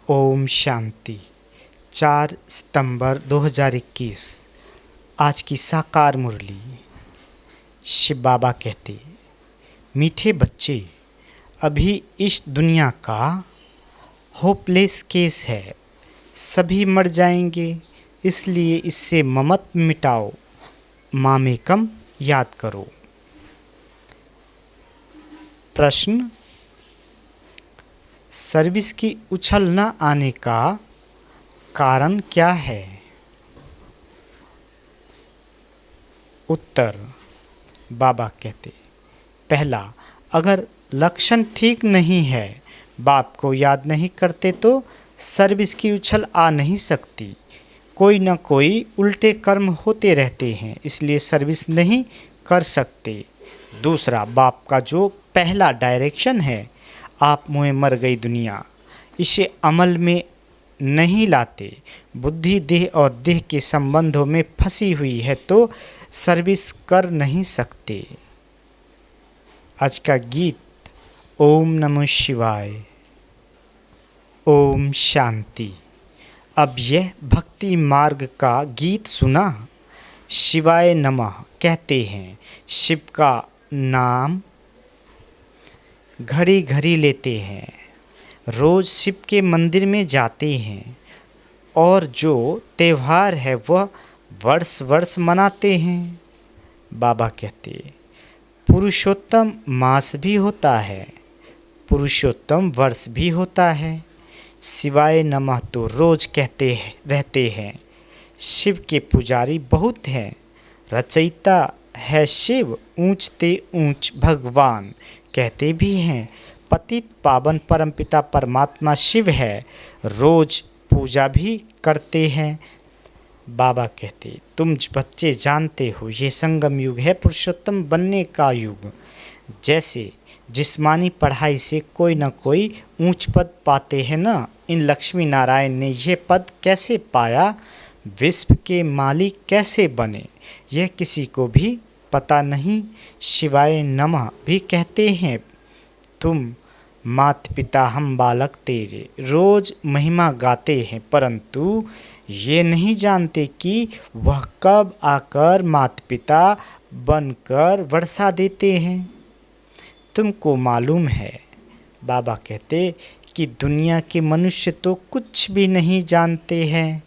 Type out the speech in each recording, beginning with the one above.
ओम शांति। 4 सितंबर 2021। आज की साकार मुरली। शिव बाबा कहते, मीठे बच्चे, अभी इस दुनिया का होपलेस केस है। सभी मर जाएंगे, इसलिए इससे ममत्व मिटाओ, मामेकम याद करो। प्रश्न, सर्विस की उछल न आने का कारण क्या है? उत्तर, बाबा कहते, पहला, अगर लक्षण ठीक नहीं है, बाप को याद नहीं करते तो सर्विस की उछल आ नहीं सकती। कोई न कोई उल्टे कर्म होते रहते हैं, इसलिए सर्विस नहीं कर सकते। दूसरा, बाप का जो पहला डायरेक्शन है, आप मुँह मर गई दुनिया, इसे अमल में नहीं लाते। बुद्धि देह और देह के संबंधों में फंसी हुई है तो सर्विस कर नहीं सकते। आज का गीत, ओम नमः शिवाय, ओम शांति। अब यह भक्ति मार्ग का गीत सुना। शिवाय नमः कहते हैं, शिव का नाम घड़ी घड़ी लेते हैं, रोज़ शिव के मंदिर में जाते हैं और जो त्यौहार है वह वर्ष वर्ष मनाते हैं। बाबा कहते, पुरुषोत्तम मास भी होता है, पुरुषोत्तम वर्ष भी होता है। शिवाय नमः तो रोज कहते रहते हैं। शिव के पुजारी बहुत हैं, रचयिता है शिव, ऊंचते ऊंच भगवान कहते भी हैं। पतित पावन परमपिता परमात्मा शिव है, रोज पूजा भी करते हैं। बाबा कहते, तुम बच्चे जानते हो ये संगम युग है, पुरुषोत्तम बनने का युग। जैसे जिस्मानी पढ़ाई से कोई न कोई ऊंच पद पाते हैं ना, इन लक्ष्मी नारायण ने यह पद कैसे पाया, विश्व के मालिक कैसे बने, यह किसी को भी पता नहीं। शिवाय नमः भी कहते हैं, तुम मात पिता हम बालक तेरे, रोज महिमा गाते हैं, परंतु ये नहीं जानते कि वह कब आकर मात पिता बनकर वर्षा देते हैं। तुमको मालूम है, बाबा कहते, कि दुनिया के मनुष्य तो कुछ भी नहीं जानते हैं।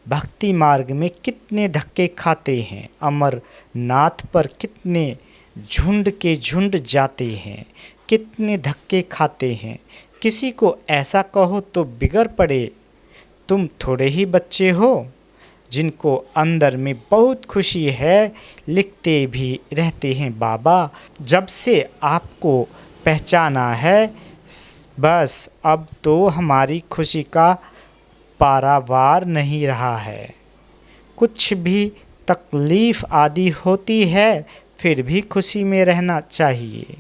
भक्ति मार्ग में कितने धक्के खाते हैं, अमरनाथ पर कितने झुंड के झुंड जाते हैं, कितने धक्के खाते हैं। किसी को ऐसा कहो तो बिगड़ पड़े, तुम थोड़े ही बच्चे हो जिनको अंदर में बहुत खुशी है, लिखते भी रहते हैं बाबा, जब से आपको पहचाना है बस अब तो हमारी खुशी का पारावार नहीं रहा है। कुछ भी तकलीफ़ आदि होती है फिर भी खुशी में रहना चाहिए।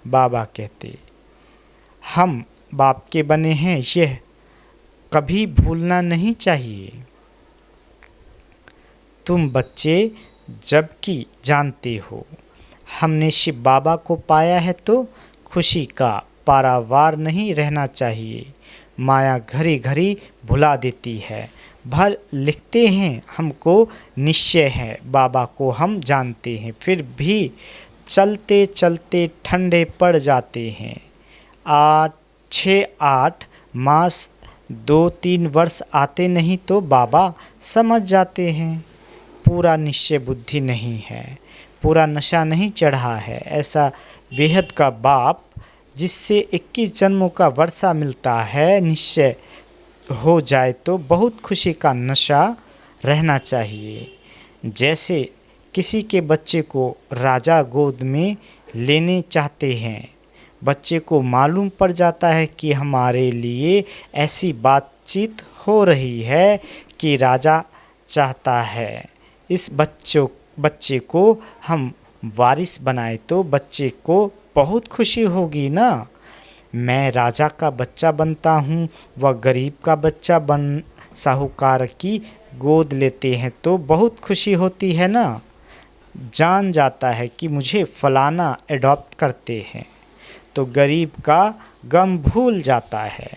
बाबा कहते, हम बाप के बने हैं, यह कभी भूलना नहीं चाहिए। तुम बच्चे जबकि जानते हो हमने शिव बाबा को पाया है तो खुशी का पारावार नहीं रहना चाहिए। माया घड़ी घड़ी भुला देती है। भल लिखते हैं, हमको निश्चय है बाबा को हम जानते हैं, फिर भी चलते चलते ठंडे पड़ जाते हैं। 6-8 मास 2-3 वर्ष आते नहीं तो बाबा समझ जाते हैं पूरा निश्चय बुद्धि नहीं है, पूरा नशा नहीं चढ़ा है। ऐसा बेहद का बाप जिससे 21 जन्मों का वर्षा मिलता है, निश्चय हो जाए तो बहुत खुशी का नशा रहना चाहिए। जैसे किसी के बच्चे को राजा गोद में लेने चाहते हैं, बच्चे को मालूम पड़ जाता है कि हमारे लिए ऐसी बातचीत हो रही है कि राजा चाहता है इस बच्चे को हम वारिस बनाए तो बच्चे को बहुत खुशी होगी ना। मैं राजा का बच्चा बनता हूँ, वह गरीब का बच्चा बन साहूकार की गोद लेते हैं तो बहुत खुशी होती है ना। जान जाता है कि मुझे फलाना एडॉप्ट करते हैं तो गरीब का गम भूल जाता है,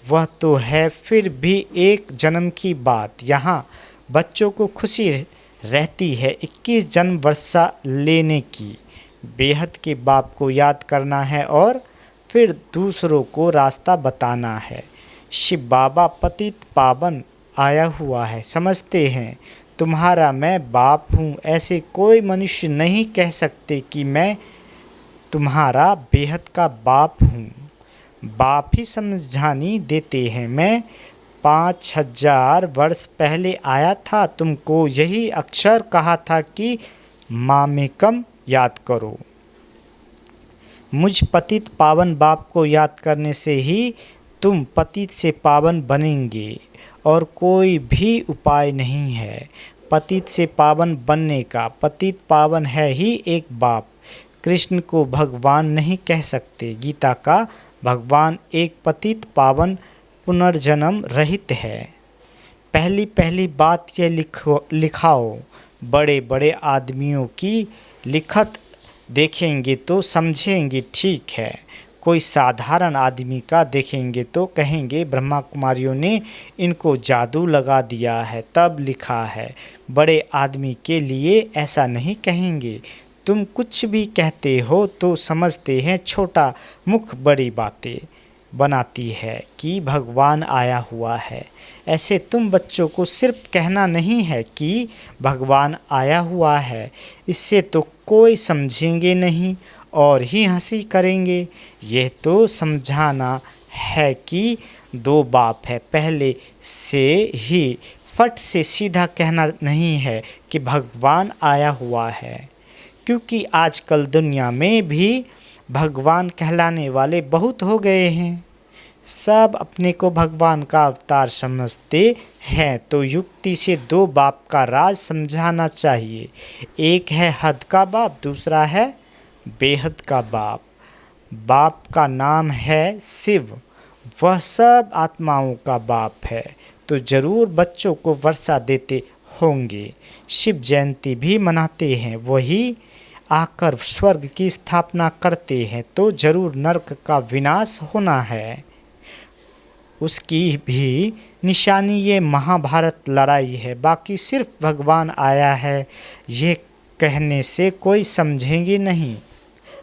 वह तो है फिर भी एक जन्म की बात। यहाँ बच्चों को खुशी रहती है 21 जन्म वर्षा लेने की। बेहद के बाप को याद करना है और फिर दूसरों को रास्ता बताना है। शिव बाबा पतित पावन आया हुआ है, समझते हैं तुम्हारा मैं बाप हूँ। ऐसे कोई मनुष्य नहीं कह सकते कि मैं तुम्हारा बेहद का बाप हूँ। बाप ही समझानी देते हैं। मैं 5000 वर्ष पहले आया था, तुमको यही अक्षर कहा था कि मामेकम याद करो। मुझ पतित पावन बाप को याद करने से ही तुम पतित से पावन बनेंगे और कोई भी उपाय नहीं है पतित से पावन बनने का। पतित पावन है ही एक बाप। कृष्ण को भगवान नहीं कह सकते। गीता का भगवान एक पतित पावन पुनर्जन्म रहित है। पहली पहली बात ये लिखाओ। बड़े बड़े आदमियों की लिखत देखेंगे तो समझेंगे ठीक है। कोई साधारण आदमी का देखेंगे तो कहेंगे ब्रह्मा कुमारियों ने इनको जादू लगा दिया है तब लिखा है। बड़े आदमी के लिए ऐसा नहीं कहेंगे। तुम कुछ भी कहते हो तो समझते हैं छोटा मुख बड़ी बातें बनाती है कि भगवान आया हुआ है। ऐसे तुम बच्चों को सिर्फ कहना नहीं है कि भगवान आया हुआ है, इससे तो कोई समझेंगे नहीं और ही हंसी करेंगे। यह तो समझाना है कि दो बाप है। पहले से ही फट से सीधा कहना नहीं है कि भगवान आया हुआ है, क्योंकि आजकल दुनिया में भी भगवान कहलाने वाले बहुत हो गए हैं। सब अपने को भगवान का अवतार समझते हैं। तो युक्ति से दो बाप का राज समझाना चाहिए। एक है हद का बाप, दूसरा है बेहद का बाप। बाप का नाम है शिव, वह सब आत्माओं का बाप है। तो जरूर बच्चों को वर्षा देते होंगे। शिव जयंती भी मनाते हैं। वही आकर स्वर्ग की स्थापना करते हैं तो जरूर नरक का विनाश होना है। उसकी भी निशानी ये महाभारत लड़ाई है। बाकी सिर्फ भगवान आया है ये कहने से कोई समझेंगे नहीं।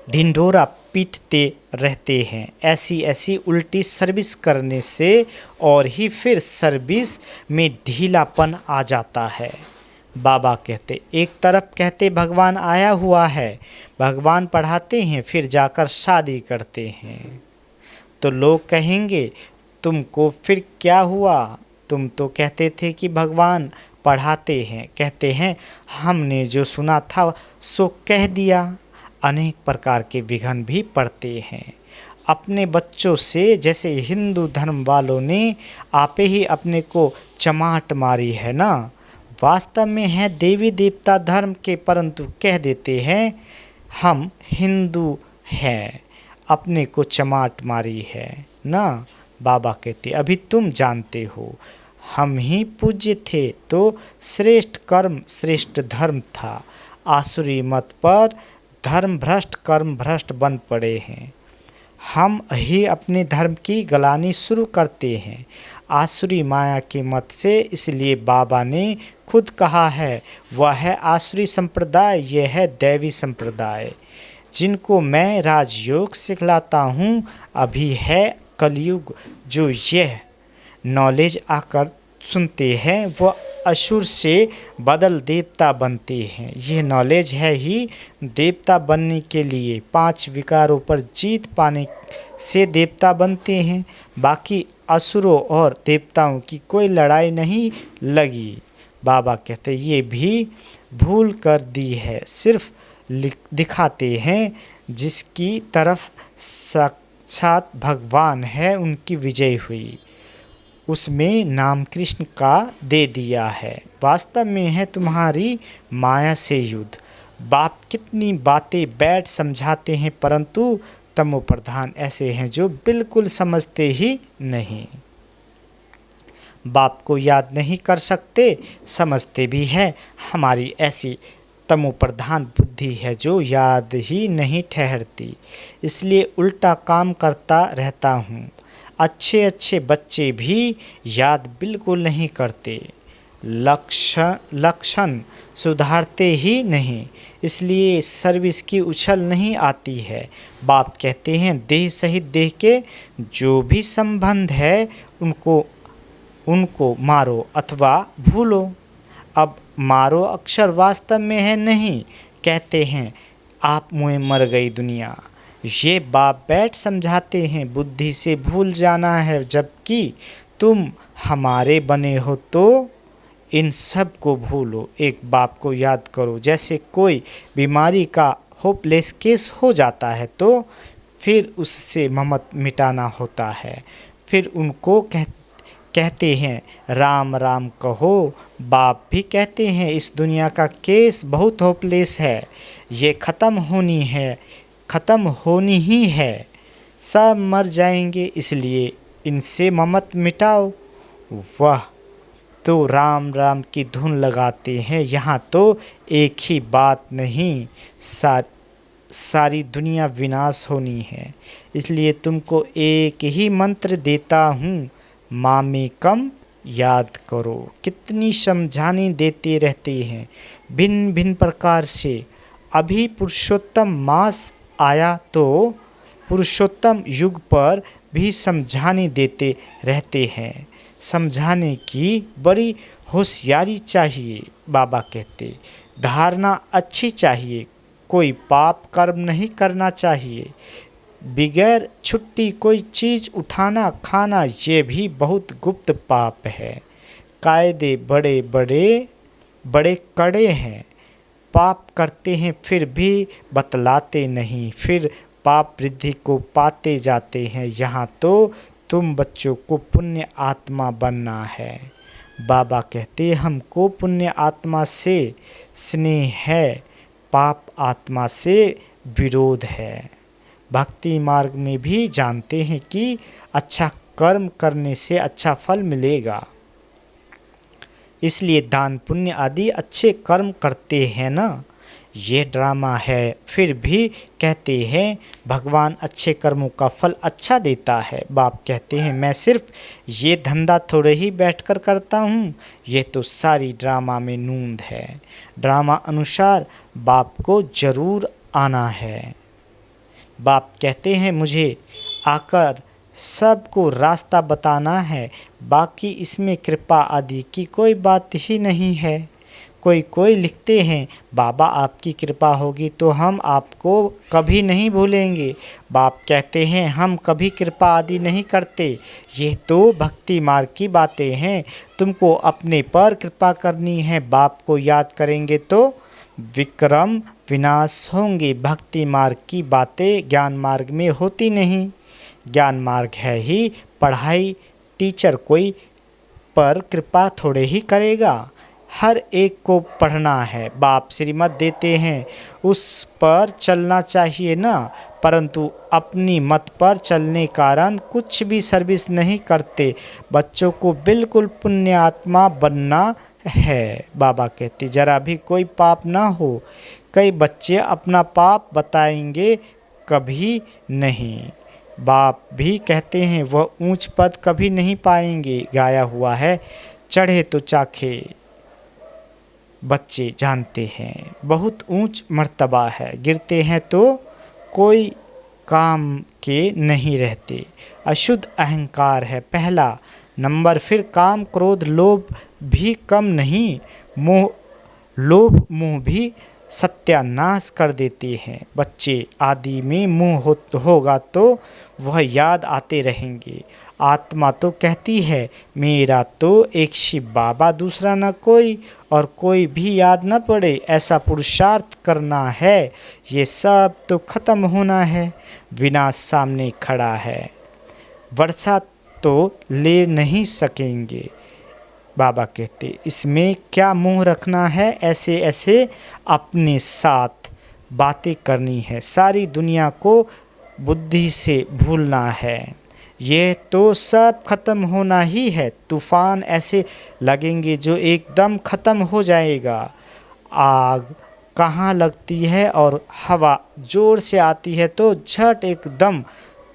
ढिंढोरा पीटते रहते हैं। ऐसी ऐसी उल्टी सर्विस करने से और ही फिर सर्विस में ढीलापन आ जाता है। बाबा कहते एक तरफ कहते भगवान आया हुआ है, भगवान पढ़ाते हैं, फिर जाकर शादी करते हैं। तो लोग कहेंगे तुमको फिर क्या हुआ? तुम तो कहते थे कि भगवान पढ़ाते हैं। कहते हैं हमने जो सुना था सो कह दिया। अनेक प्रकार के विघ्न भी पड़ते हैं अपने बच्चों से। जैसे हिंदू धर्म वालों ने आपे ही अपने को चमाट मारी है ना। वास्तव में है देवी देवता धर्म के, परंतु कह देते हैं हम हिंदू हैं, अपने को चमाट मारी है ना। बाबा कहते अभी तुम जानते हो हम ही पूज्य थे तो श्रेष्ठ कर्म श्रेष्ठ धर्म था। आसुरी मत पर धर्म भ्रष्ट कर्म भ्रष्ट बन पड़े हैं। हम ही अपने धर्म की गलानी शुरू करते हैं आसुरी माया के मत से। इसलिए बाबा ने खुद कहा है वह है आसुरी संप्रदाय, यह है दैवी संप्रदाय जिनको मैं राजयोग सिखलाता हूँ। अभी है कलयुग, जो यह नॉलेज आकर सुनते हैं वह असुर से बदल देवता बनते हैं। यह नॉलेज है ही देवता बनने के लिए। 5 विकारों पर जीत पाने से देवता बनते हैं। बाकी असुरों और देवताओं की कोई लड़ाई नहीं लगी। बाबा कहते ये भी भूल कर दी है, सिर्फ दिखाते हैं जिसकी तरफ साक्षात भगवान है उनकी विजय हुई, उसमें नाम कृष्ण का दे दिया है। वास्तव में है तुम्हारी माया से युद्ध। बाप कितनी बातें बैठ समझाते हैं, परंतु तमो प्रधान ऐसे हैं जो बिल्कुल समझते ही नहीं। बाप को याद नहीं कर सकते, समझते भी है। हमारी ऐसी तमो प्रधान बुद्धि है जो याद ही नहीं ठहरती, इसलिए उल्टा काम करता रहता हूँ। अच्छे अच्छे बच्चे भी याद बिल्कुल नहीं करते, लक्षण सुधारते ही नहीं, इसलिए सर्विस की उछल नहीं आती है। बाप कहते हैं देह सहित देह के जो भी संबंध है उनको उनको मारो अथवा भूलो। अब मारो अक्षर वास्तव में है नहीं, कहते हैं आप मुँह मर गई दुनिया। ये बाप बैठ समझाते हैं बुद्धि से भूल जाना है, जबकि तुम हमारे बने हो तो इन सब को भूलो, एक बाप को याद करो। जैसे कोई बीमारी का होपलेस केस हो जाता है तो फिर उससे ममत मिटाना होता है, फिर उनको कहते हैं राम राम कहो। बाप भी कहते हैं इस दुनिया का केस बहुत होपलेस है, ये ख़त्म होनी ही है, सब मर जाएंगे, इसलिए इनसे ममत मिटाओ। वह तो राम राम की धुन लगाते हैं, यहाँ तो एक ही बात नहीं, सारी दुनिया विनाश होनी है, इसलिए तुमको एक ही मंत्र देता हूँ, मामेकम याद करो। कितनी समझाने देते रहते हैं भिन्न भिन्न प्रकार से। अभी पुरुषोत्तम मास आया तो पुरुषोत्तम युग पर भी समझाने देते रहते हैं। समझाने की बड़ी होशियारी चाहिए, बाबा कहते, धारणा अच्छी चाहिए, कोई पाप कर्म नहीं करना चाहिए, बिगैर छुट्टी कोई चीज़ उठाना खाना ये भी बहुत गुप्त पाप है। कायदे बड़े बड़े बड़े कड़े हैं, पाप करते हैं फिर भी बतलाते नहीं, फिर पाप वृद्धि को पाते जाते हैं। यहाँ तो तुम बच्चों को पुण्य आत्मा बनना है। बाबा कहते हमको पुण्य आत्मा से स्नेह है, पाप आत्मा से विरोध है। भक्ति मार्ग में भी जानते हैं कि अच्छा कर्म करने से अच्छा फल मिलेगा, इसलिए दान पुण्य आदि अच्छे कर्म करते हैं ना। ये ड्रामा है, फिर भी कहते हैं भगवान अच्छे कर्मों का फल अच्छा देता है। बाप कहते हैं मैं सिर्फ ये धंधा थोड़े ही बैठकर करता हूँ, ये तो सारी ड्रामा में नूंद है। ड्रामा अनुसार बाप को जरूर आना है। बाप कहते हैं मुझे आकर सबको रास्ता बताना है, बाकी इसमें कृपा आदि की कोई बात ही नहीं है। कोई लिखते हैं बाबा आपकी कृपा होगी तो हम आपको कभी नहीं भूलेंगे। बाप कहते हैं हम कभी कृपा आदि नहीं करते, ये तो भक्ति मार्ग की बातें हैं, तुमको अपने पर कृपा करनी है। बाप को याद करेंगे तो विक्रम विनाश होंगे। भक्ति मार्ग की बातें ज्ञान मार्ग में होती नहीं, ज्ञान मार्ग है ही पढ़ाई, टीचर कोई पर कृपा थोड़े ही करेगा, हर एक को पढ़ना है। बाप श्रीमत देते हैं उस पर चलना चाहिए ना, परंतु अपनी मत पर चलने कारण कुछ भी सर्विस नहीं करते। बच्चों को बिल्कुल पुण्य आत्मा बनना है। बाबा कहते जरा भी कोई पाप ना हो। कई बच्चे अपना पाप बताएंगे, कभी नहीं। बाप भी कहते हैं वह ऊंच पद कभी नहीं पाएंगे। गाया हुआ है चढ़े तो चाखे, बच्चे जानते हैं बहुत ऊंच मर्तबा है, गिरते हैं तो कोई काम के नहीं रहते। अशुद्ध अहंकार है पहला नंबर, फिर काम क्रोध लोभ भी कम नहीं, लोभ मुँह भी सत्यानाश कर देते हैं। बच्चे आदि में मुँह होगा तो वह याद आते रहेंगे। आत्मा तो कहती है मेरा तो एक शिव बाबा दूसरा न कोई, और कोई भी याद न पड़े ऐसा पुरुषार्थ करना है। ये सब तो ख़त्म होना है, विनाश सामने खड़ा है, वर्षा तो ले नहीं सकेंगे। बाबा कहते इसमें क्या मुंह रखना है, ऐसे ऐसे अपने साथ बातें करनी है, सारी दुनिया को बुद्धि से भूलना है। ये तो सब ख़त्म होना ही है। तूफ़ान ऐसे लगेंगे जो एकदम ख़त्म हो जाएगा। आग कहाँ लगती है और हवा ज़ोर से आती है तो झट एकदम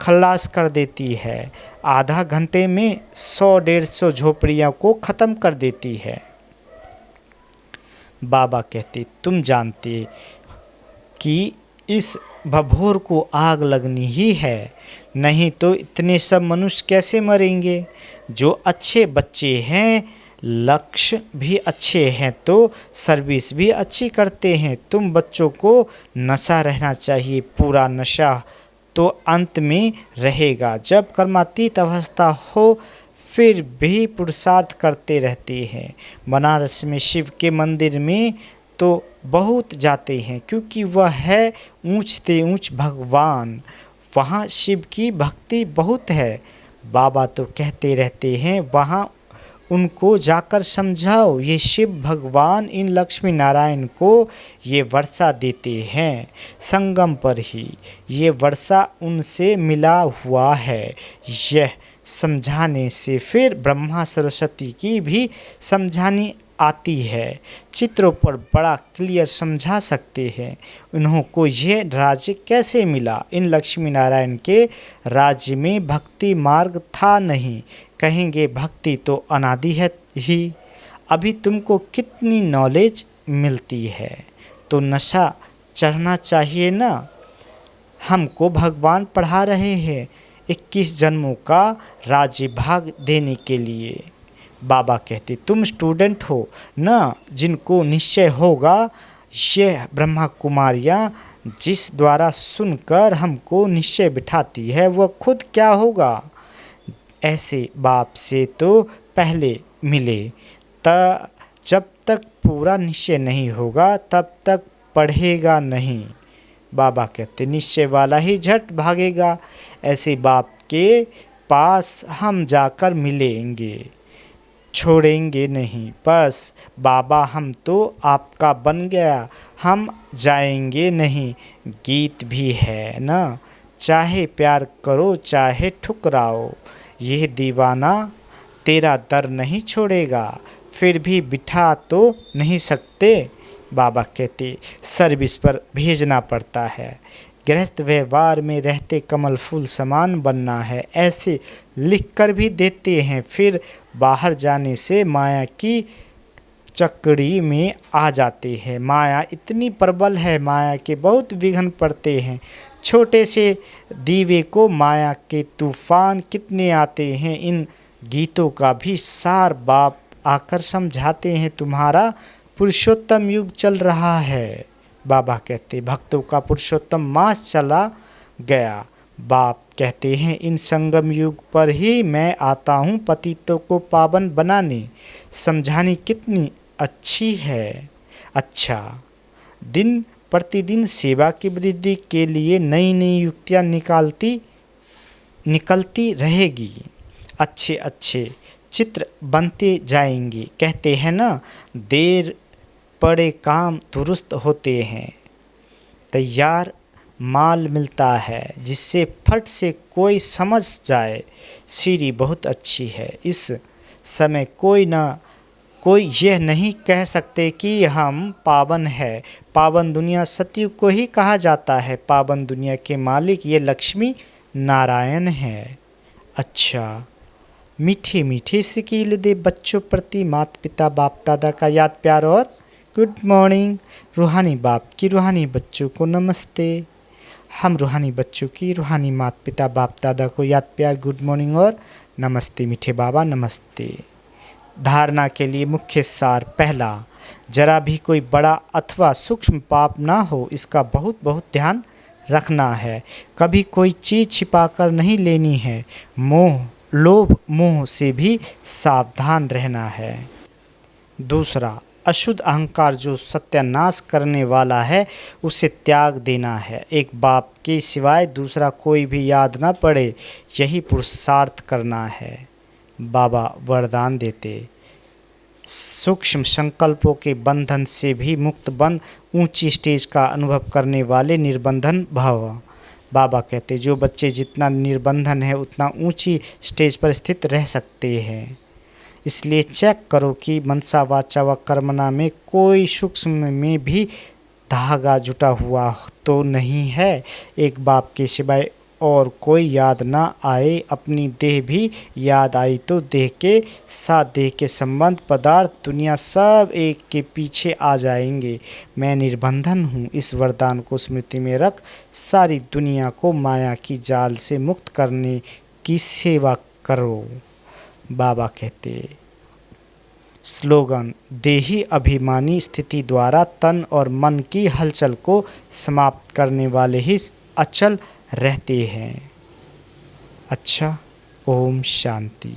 खल्लास कर देती है, आधा घंटे में 100-150 झोपड़ियों को ख़त्म कर देती है। बाबा कहते, तुम जानते कि इस भभोर को आग लगनी ही है, नहीं तो इतने सब मनुष्य कैसे मरेंगे। जो अच्छे बच्चे हैं, लक्ष्य भी अच्छे हैं तो सर्विस भी अच्छी करते हैं। तुम बच्चों को नशा रहना चाहिए, पूरा नशा तो अंत में रहेगा। जब कर्मातीत अवस्था हो फिर भी पुरुषार्थ करते रहते हैं। बनारस में शिव के मंदिर में तो बहुत जाते हैं, क्योंकि वह है ऊंच से ऊंच भगवान, वहाँ शिव की भक्ति बहुत है। बाबा तो कहते रहते हैं, वहाँ उनको जाकर समझाओ, ये शिव भगवान इन लक्ष्मी नारायण को ये वर्षा देते हैं, संगम पर ही ये वर्षा उनसे मिला हुआ है। यह समझाने से फिर ब्रह्मा सरस्वती की भी समझानी आती है, चित्रों पर बड़ा क्लियर समझा सकते हैं। उन्हों को यह राज्य कैसे मिला। इन लक्ष्मी नारायण के राज्य में भक्ति मार्ग था नहीं। कहेंगे भक्ति तो अनादि है ही। अभी तुमको कितनी नॉलेज मिलती है तो नशा चढ़ना चाहिए ना। हमको भगवान पढ़ा रहे हैं 21 जन्मों का राज्य भाग देने के लिए। बाबा कहते, तुम स्टूडेंट हो ना, जिनको निश्चय होगा। यह ब्रह्मा कुमारियाँ जिस द्वारा सुनकर हमको निश्चय बिठाती है, वह खुद क्या होगा। ऐसे बाप से तो पहले मिले, जब तक पूरा निश्चय नहीं होगा तब तक पढ़ेगा नहीं। बाबा कहते, निश्चय वाला ही झट भागेगा। ऐसे बाप के पास हम जाकर मिलेंगे, छोड़ेंगे नहीं। बस बाबा हम तो आपका बन गया, हम जाएंगे नहीं। गीत भी है ना, चाहे प्यार करो चाहे ठुकराओ, यह दीवाना तेरा दर नहीं छोड़ेगा। फिर भी बिठा तो नहीं सकते। बाबा कहते, सर्विस पर भेजना पड़ता है। गृहस्थ व्यवहार में रहते कमल फूल समान बनना है, ऐसे लिख कर भी देते हैं। फिर बाहर जाने से माया की चकड़ी में आ जाते हैं। माया इतनी प्रबल है, माया के बहुत विघ्न पड़ते हैं। छोटे से दीवे को माया के तूफान कितने आते हैं। इन गीतों का भी सार बाप आकर समझाते हैं। तुम्हारा पुरुषोत्तम युग चल रहा है। बाबा कहते, भक्तों का पुरुषोत्तम मास चला गया। बाप कहते हैं, इन संगम युग पर ही मैं आता हूँ पतितों को पावन बनाने। समझानी कितनी अच्छी है। अच्छा, दिन प्रतिदिन सेवा की वृद्धि के लिए नई नई युक्तियाँ निकलती रहेगी। अच्छे अच्छे चित्र बनते जाएंगे। कहते हैं ना, देर पड़े काम दुरुस्त होते हैं। तैयार माल मिलता है जिससे फट से कोई समझ जाए। सीढ़ी बहुत अच्छी है। इस समय कोई यह नहीं कह सकते कि हम पावन है। पावन दुनिया सतयुग को ही कहा जाता है। पावन दुनिया के मालिक ये लक्ष्मी नारायण है। अच्छा, मीठे मीठे सिकील दे बच्चों प्रति माता पिता बाप दादा का याद प्यार और गुड मॉर्निंग। रूहानी बाप की रूहानी बच्चों को नमस्ते। हम रूहानी बच्चों की रूहानी माता पिता बाप दादा को याद प्यार गुड मॉर्निंग और नमस्ते। मीठे बाबा नमस्ते। धारणा के लिए मुख्य सार। पहला, जरा भी कोई बड़ा अथवा सूक्ष्म पाप ना हो, इसका बहुत बहुत ध्यान रखना है। कभी कोई चीज़ छिपाकर नहीं लेनी है। लोभ मोह से भी सावधान रहना है। दूसरा, अशुद्ध अहंकार जो सत्यानाश करने वाला है उसे त्याग देना है। एक बाप के सिवाय दूसरा कोई भी याद ना पड़े, यही पुरुषार्थ करना है। बाबा वरदान देते, सूक्ष्म संकल्पों के बंधन से भी मुक्त बन ऊंची स्टेज का अनुभव करने वाले निर्बंधन भव। बाबा कहते, जो बच्चे जितना निर्बंधन है उतना ऊंची स्टेज पर स्थित रह सकते हैं। इसलिए चेक करो कि मनसा वाचा व कर्मणा में कोई सूक्ष्म में भी धागा जुटा हुआ तो नहीं है। एक बाप के सिवाय और कोई याद ना आए, अपनी देह भी याद आई तो देह के साथ देह के संबंध पदार्थ दुनिया सब एक के पीछे आ जाएंगे। मैं निर्बंधन हूँ, इस वरदान को स्मृति में रख सारी दुनिया को माया की जाल से मुक्त करने की सेवा करो। बाबा कहते। स्लोगन: देही अभिमानी स्थिति द्वारा तन और मन की हलचल को समाप्त करने वाले ही अचल रहते हैं। अच्छा, ओम शांति।